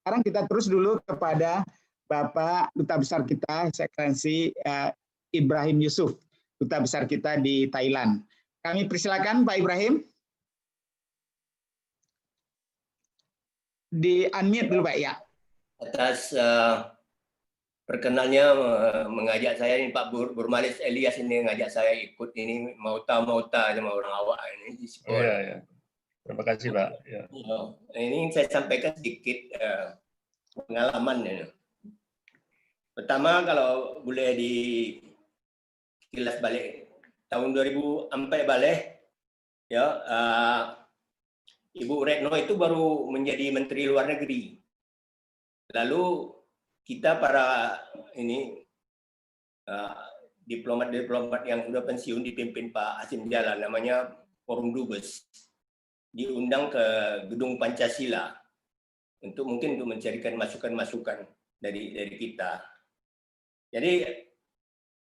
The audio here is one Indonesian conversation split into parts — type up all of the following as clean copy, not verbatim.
Sekarang kita terus dulu kepada Bapak Duta Besar kita, Eksekuensi Ibrahim Yusuf, Duta Besar kita di Thailand. Kami persilakan Pak Ibrahim. Di unmute dulu Pak ya. Atas perkenalnya mengajak saya ini Pak Burmalis Elias ini mengajak saya ikut ini mauta sama orang awak ini di sekolah. Iya, ya. Terima kasih Pak. Ya. Ini saya sampaikan sedikit pengalaman ini. Pertama kalau boleh dikilas balik tahun 2004 balik ya Ibu Retno itu baru menjadi Menteri Luar Negeri. Lalu kita para ini diplomat-diplomat yang sudah pensiun dipimpin Pak Hasim Jalal, namanya Forum Dubes, diundang ke Gedung Pancasila untuk mencarikan masukan-masukan dari kita. Jadi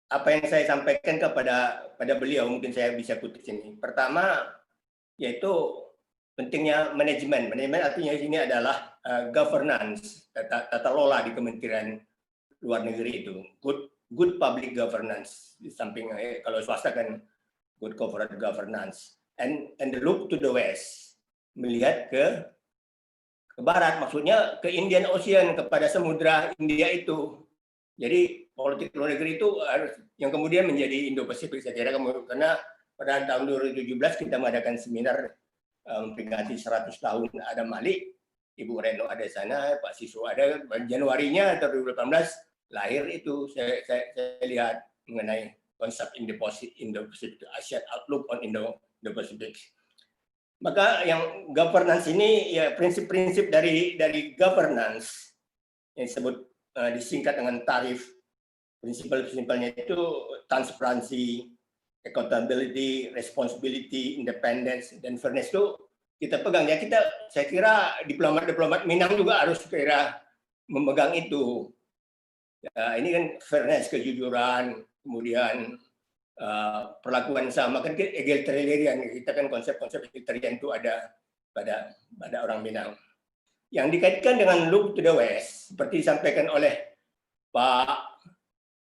apa yang saya sampaikan pada beliau mungkin saya bisa kutip sini. Pertama yaitu pentingnya manajemen. Manajemen artinya sini adalah governance, tata lola di Kementerian Luar Negeri itu. Good public governance. Di samping kalau swasta kan good corporate governance. And the look to the west. Melihat ke barat, maksudnya ke Indian Ocean, kepada Samudra India itu. Jadi politik luar negeri itu harus yang kemudian menjadi Indo-Pasifik saya kira, karena pada tahun 2017 kita mengadakan seminar memperingati 100 tahun Adam Malik, Ibu Retno ada di sana, Pak Siswa ada, Januarinya tahun 2018 lahir itu saya lihat mengenai konsep Indo-Pacific Asia Outlook on Indo-Pacific. Maka yang governance ini ya prinsip-prinsip dari governance yang disebut disingkat dengan tarif. Prinsip-prinsipnya itu transparansi, accountability, responsibility, independence, dan fairness itu kita pegang ya. Saya kira diplomat Minang juga harus kira memegang itu. Ya, ini kan fairness, kejujuran, kemudian perlakuan sama kan egalitarian. Kita kan konsep-konsep egalitarian itu ada pada orang Minang. Yang dikaitkan dengan look to the west, seperti disampaikan oleh Pak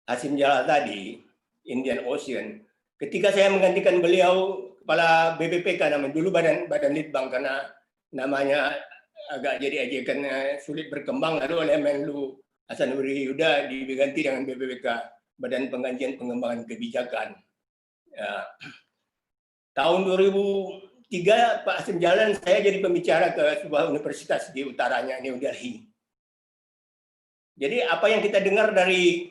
Hasim Jalal tadi, Indian Ocean. Ketika saya menggantikan beliau kepala BPPK, namanya dulu Badan Litbang, karena namanya agak jadi ajakan sulit berkembang, lalu oleh Menlu Hasanuddin Yudha diganti dengan BPPK, Badan Pengkajian Pengembangan Kebijakan. Ya. Tahun 2003 Pak Hasim Jalal saya jadi pembicara ke sebuah universitas di utaranya New Delhi. Jadi apa yang kita dengar dari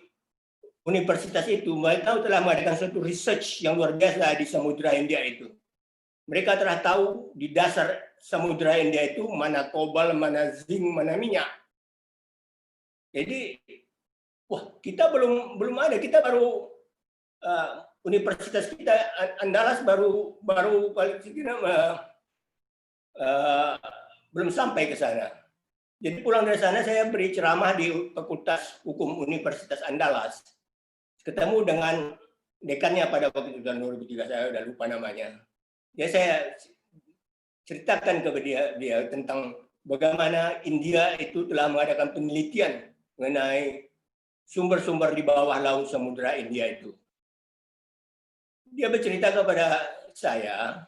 universitas itu, mereka telah mengadakan suatu research yang luar biasa di Samudra India itu. Mereka telah tahu di dasar Samudra India itu mana kobalt, mana zinc, mana minyak. Jadi, wah kita belum ada, kita baru universitas kita Andalas baru belum sampai ke sana. Jadi pulang dari sana saya beri ceramah di Fakultas Hukum Universitas Andalas. Ketemu dengan dekannya pada waktu itu tahun 2003, saya udah lupa namanya. Ya saya ceritakan kepada dia tentang bagaimana India itu telah mengadakan penelitian mengenai sumber-sumber di bawah laut Samudra India itu. Dia bercerita kepada saya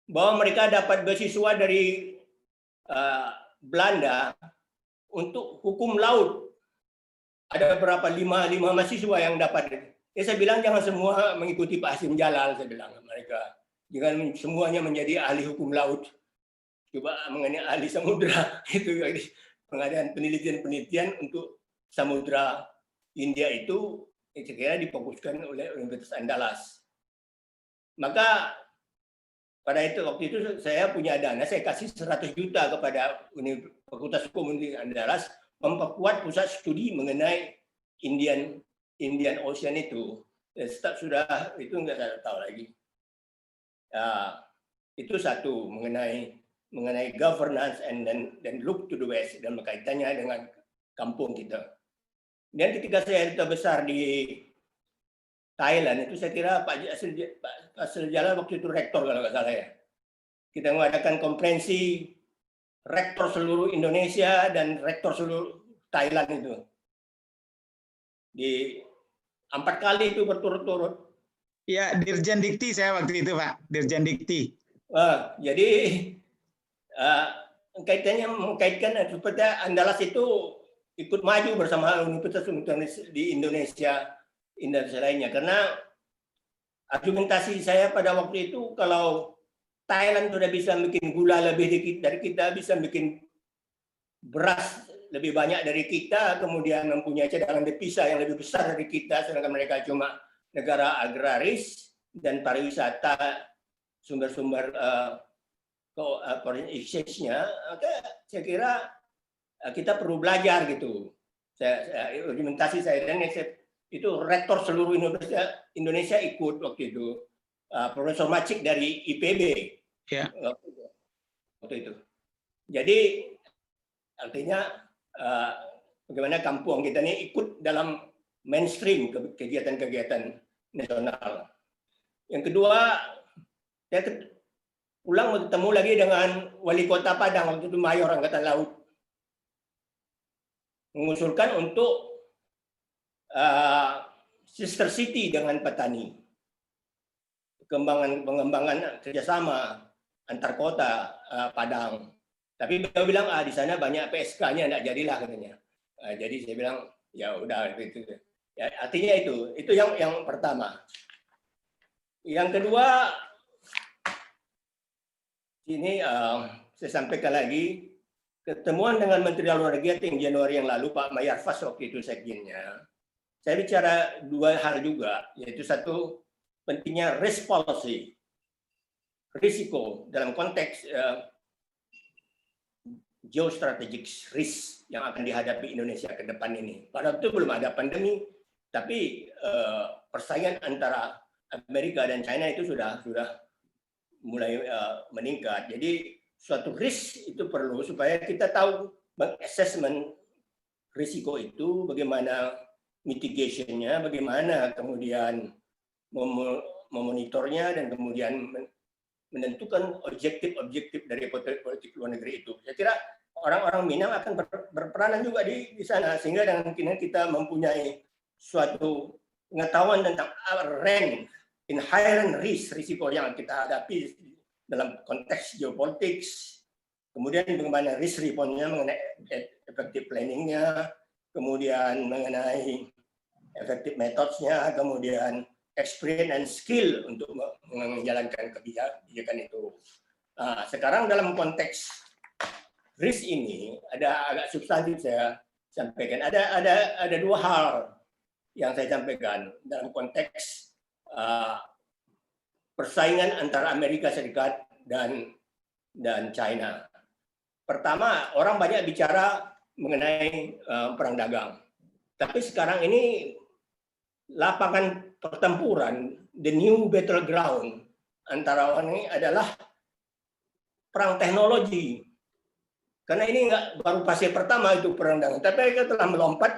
bahwa mereka dapat beasiswa dari Belanda untuk hukum laut. Ada berapa 5 mahasiswa yang dapat. Ya saya bilang jangan semua mengikuti Pak Hasim Jalal, saya bilang mereka. Jangan semuanya menjadi ahli hukum laut. Coba mengenai ahli samudra itu pengadaan penelitian untuk Samudra India itu saya kira difokuskan oleh Universitas Andalas. Maka pada waktu itu saya punya dana, saya kasih 100 juta kepada Fakultas Hukum Andalas memperkuat pusat studi mengenai Indian Ocean itu. Sudah itu nggak saya tahu lagi. Itu satu mengenai governance dan look to the west dan berkaitannya dengan kampung kita. Dan ketika saya duta besar di Thailand itu saya kira Pak Hasim Jalal waktu itu rektor kalau nggak salah ya. Kita mengadakan konferensi rektor seluruh Indonesia dan rektor seluruh Thailand itu. Di 4 kali itu berturut-turut. Ya, Dirjen Dikti saya waktu itu, Pak. Dirjen Dikti. Jadi mengkaitkan supaya Andalas itu ikut maju bersama universitas di Indonesia lainnya. Karena argumentasi saya pada waktu itu, kalau Thailand sudah bisa bikin gula lebih dikit dari kita, bisa bikin beras lebih banyak dari kita, kemudian mempunyai cadangan devisa yang lebih besar dari kita, sedangkan mereka cuma negara agraris dan pariwisata, sumber-sumber foreign exchange-nya, maka saya kira kita perlu belajar gitu. Argumentasi saya dan itu rektor seluruh Indonesia ikut waktu itu, Profesor Macik dari IPB waktu itu. Jadi artinya bagaimana kampung kita ini ikut dalam mainstream kegiatan-kegiatan nasional. Yang kedua, saya pulang bertemu lagi dengan wali kota Padang waktu itu, Mayor Angkatan Laut, mengusulkan untuk sister city dengan petani, pengembangan kerjasama antar kota Padang. Tapi beliau bilang di sana banyak PSK-nya, tidak jadilah katanya. Jadi saya bilang ya udah itu. Ya, artinya itu yang pertama. Yang kedua, ini saya sampaikan lagi, ketemuan dengan Menteri Luar Negeri Januari yang lalu, Pak Mayarfas waktu itu sekjennya. Saya bicara 2 hal juga, yaitu satu, pentingnya risk policy, risiko dalam konteks geostrategic risk yang akan dihadapi Indonesia ke depan ini. Pada waktu itu belum ada pandemi, tapi persaingan antara Amerika dan China itu sudah mulai meningkat. Jadi suatu risk itu perlu supaya kita tahu mengassessment risiko itu, bagaimana mitigation-nya, bagaimana kemudian memonitornya, dan kemudian menentukan objektif-objektif dari politik luar negeri itu. Saya kira orang-orang Minang akan berperanan juga di sana, sehingga dengan kita mempunyai suatu pengetahuan tentang inherent risk, risiko yang kita hadapi dalam konteks geopolitik, kemudian bagaimana risk response-nya, mengenai effective planning-nya, kemudian mengenai effective methods-nya, kemudian experience and skill untuk menjalankan kebijakan itu. Sekarang dalam konteks risk ini ada agak substantif saya sampaikan. Ada 2 hal yang saya sampaikan dalam konteks persaingan antara Amerika Serikat dan China. Pertama, orang banyak bicara mengenai perang dagang. Tapi sekarang ini lapangan pertempuran, the new battleground antara orang ini adalah perang teknologi. Karena ini baru fase pertama itu perang dagang, tapi kita telah melompat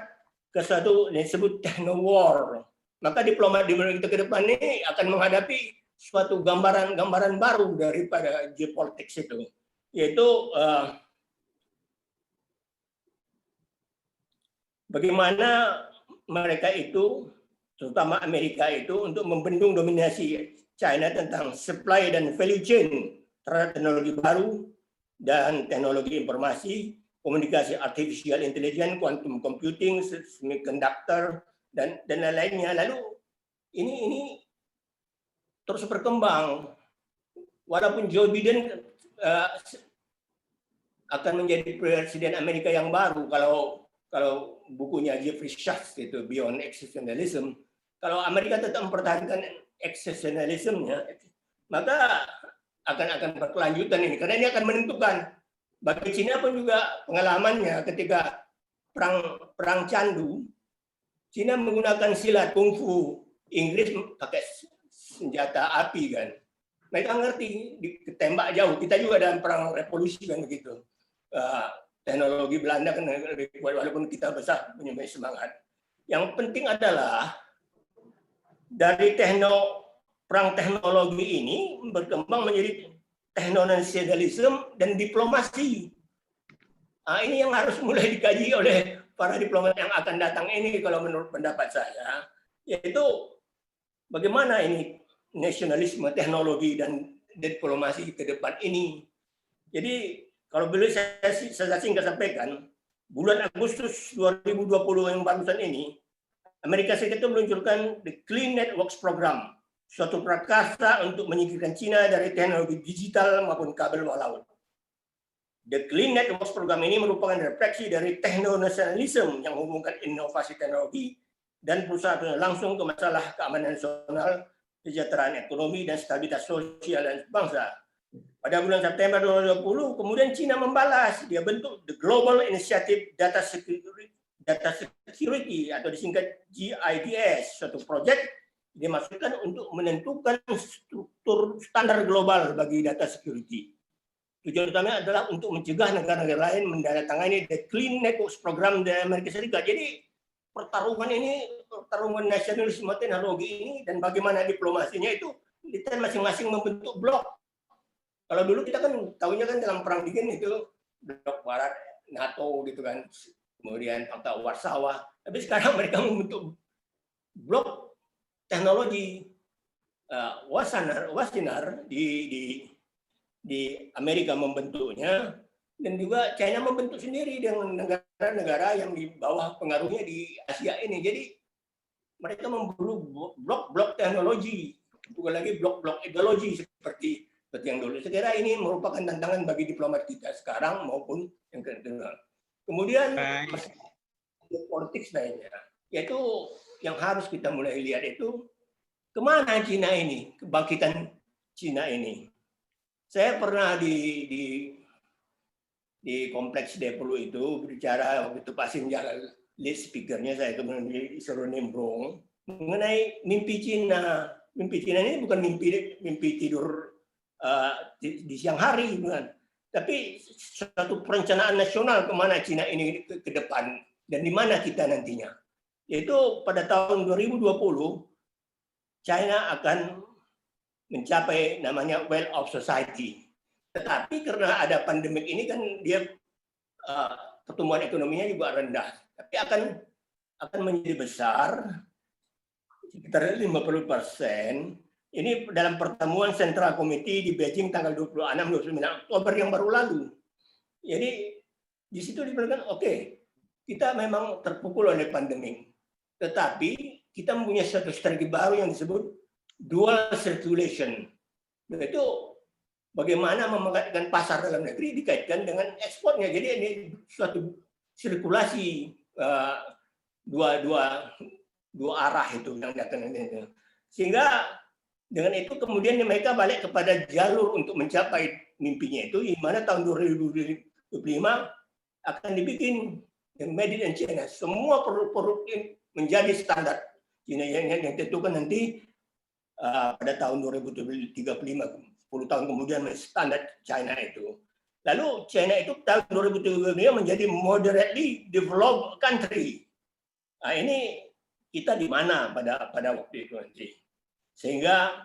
ke suatu yang disebut techno war. Maka diplomat di kita ke depan ini akan menghadapi suatu gambaran baru daripada geopolitik itu, yaitu bagaimana mereka itu, terutama Amerika itu, untuk membendung dominasi China tentang supply dan value chain terhadap teknologi baru dan teknologi informasi, komunikasi artificial intelligence, quantum computing, semiconductor, dan lain-lainnya. Lalu ini terus berkembang. Walaupun Joe Biden akan menjadi presiden Amerika yang baru, kalau bukunya Jeffrey Sachs itu Beyond Exceptionalism, kalau Amerika tetap mempertahankan exceptionalism-nya, maka akan berkelanjutan ini, karena ini akan menentukan. Bagi Cina pun juga pengalamannya ketika perang candu, Cina menggunakan silat kungfu, Inggris pakai senjata api kan. Mereka ngerti ditembak jauh. Kita juga dalam perang revolusi kan begitu. Teknologi Belanda kan lebih kuat, walaupun kita besar punya semangat. Yang penting adalah dari perang teknologi ini berkembang menjadi teknonasionalisme dan diplomasi. Ini yang harus mulai dikaji oleh para diplomat yang akan datang ini kalau menurut pendapat saya, yaitu bagaimana ini nasionalisme, teknologi, dan diplomasi ke depan ini. Jadi kalau boleh saya singkat sampaikan, bulan Agustus 2020 yang barusan ini, Amerika Serikat itu meluncurkan The Clean Networks Program, suatu prakarsa untuk menyingkirkan Cina dari teknologi digital maupun kabel bawah laut. The Clean Networks Program ini merupakan refleksi dari teknonasionalisme yang menghubungkan inovasi teknologi dan perusahaan langsung ke masalah keamanan nasional, kesejahteraan ekonomi, dan stabilitas sosial dan bangsa. Pada bulan September 2020, kemudian Cina membalas, dia bentuk The Global Initiative Data Security atau disingkat GIDS, suatu proyek dimaksudkan untuk menentukan struktur standar global bagi data security. Tujuan utamanya adalah untuk mencegah negara-negara lain menandatangani The Clean Networks Program di Amerika Serikat. Jadi pertarungan ini, pertarungan nasionalisme teknologi ini dan bagaimana diplomasinya itu kita masing-masing membentuk blok. Kalau dulu kita kan tahunya kan dalam perang dingin itu blok barat NATO gitu kan, kemudian Pakta Warsawa. Tapi sekarang mereka membentuk blok teknologi Wasinar di Amerika membentuknya, dan juga China membentuk sendiri dengan negara-negara yang di bawah pengaruhnya di Asia ini. Jadi mereka memburu blok-blok teknologi, bukan lagi blok-blok ideologi seperti yang dulu. Saya kira ini merupakan tantangan bagi diplomat kita sekarang maupun yang kedua. Kemudian politik lainnya, yaitu yang harus kita mulai lihat itu kemana Cina ini, kebangkitan Cina ini. Saya pernah di kompleks Deplu itu berbicara waktu itu Pak Sinjal lead speakernya, saya kemudian disuruh nimbrung mengenai mimpi Cina. Mimpi Cina ini bukan mimpi tidur di siang hari, bukan, tapi suatu perencanaan nasional kemana Cina ini ke depan dan di mana kita nantinya. Yaitu pada tahun 2020 China akan mencapai namanya well of society. Tetapi karena ada pandemik ini kan dia pertumbuhan ekonominya juga rendah. Tapi akan menjadi besar sekitar 50%. Ini dalam pertemuan Central Committee di Beijing tanggal 26-29 Oktober yang baru lalu. Jadi di situ dibilang oke, kita memang terpukul oleh pandemik. Tetapi kita mempunyai satu strategi baru yang disebut dual circulation, yaitu bagaimana memanfaatkan pasar dalam negeri dikaitkan dengan ekspornya. Jadi ini suatu sirkulasi dua arah itu yang datang ini. Sehingga dengan itu kemudian mereka balik kepada jalur untuk mencapai mimpinya itu, di mana tahun 2025 akan dibikin yang made in China. Semua produk menjadi standar China yang ditentukan nanti pada tahun 2035, 10 tahun kemudian standar China itu. Lalu China itu tahun 2035 menjadi moderately developed country. Nah, ini kita di mana pada waktu itu nanti. Sehingga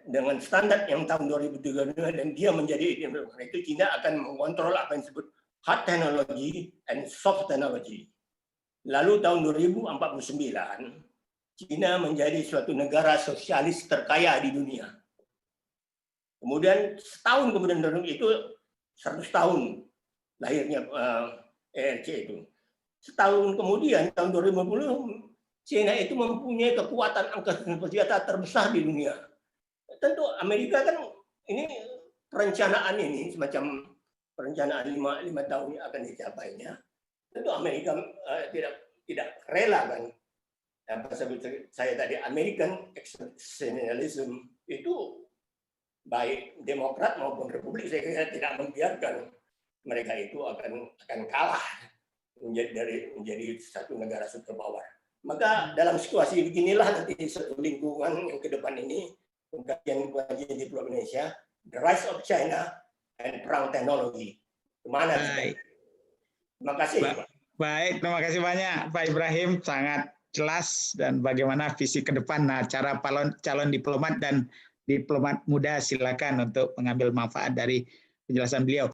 dengan standar yang tahun 2035 dan dia menjadi itu, China akan mengontrol apa yang disebut hard technology and soft technology. Lalu tahun 2049 China menjadi suatu negara sosialis terkaya di dunia. Kemudian setahun kemudian itu 100 tahun lahirnya ERC itu. Setahun kemudian tahun 2050 China itu mempunyai kekuatan angkatan bersenjata terbesar di dunia. Tentu Amerika kan ini perencanaan ini semacam perencanaan 5 tahun yang akan dicapainya. Tentu Amerika tidak rela kan. Apa saya tadi American exceptionalism itu baik Demokrat maupun Republik saya kira tidak membiarkan mereka itu akan kalah menjadi satu negara superpower. Maka dalam situasi beginilah nanti satu lingkungan yang ke depan ini kajian di Pulau Indonesia, the rise of China and perang teknologi. Kemana? Terima kasih. Baik, terima kasih banyak Pak Ibrahim, sangat jelas dan bagaimana visi ke depan. Nah, cara calon diplomat dan diplomat muda silakan untuk mengambil manfaat dari penjelasan beliau.